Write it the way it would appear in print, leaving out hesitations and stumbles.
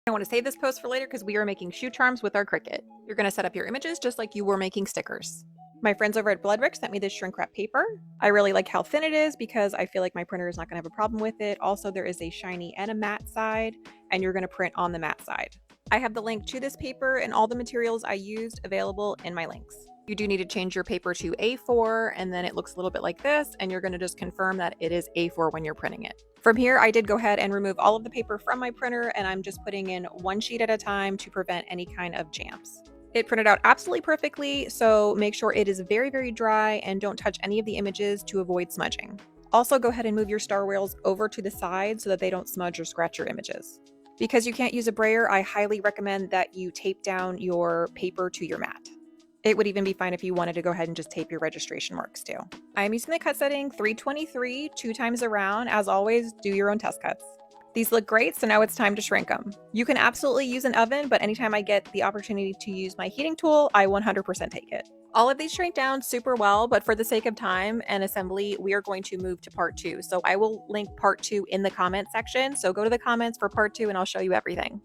I want to save this post for later because we are making shoe charms with our Cricut. You're going to set up your images just like you were making stickers. My friends over at Bloodrick sent me this shrink wrap paper. I really like how thin it is because I feel like my printer is not going to have a problem with it. Also, there is a shiny and a matte side, and you're going to print on the matte side. I have the link to this paper and all the materials I used available in my links. You do need to change your paper to A4, and then it looks a little bit like this, and you're going to just confirm that it is A4 when you're printing it. From here, I did go ahead and remove all of the paper from my printer, and I'm just putting in one sheet at a time to prevent any kind of jams. It printed out absolutely perfectly, so make sure it is very, very dry and don't touch any of the images to avoid smudging. Also, go ahead and move your star rails over to the side so that they don't smudge or scratch your images. Because you can't use a brayer, I highly recommend that you tape down your paper to your mat. It would even be fine if you wanted to go ahead and just tape your registration marks too. I am using the cut setting 323, 2 times around. As always, do your own test cuts. These look great, so now it's time to shrink them. You can absolutely use an oven, but anytime I get the opportunity to use my heating tool, I 100% take it. All of these shrink down super well, but for the sake of time and assembly, we are going to move to part 2. So I will link part 2 in the comment section. So go to the comments for part 2 and I'll show you everything.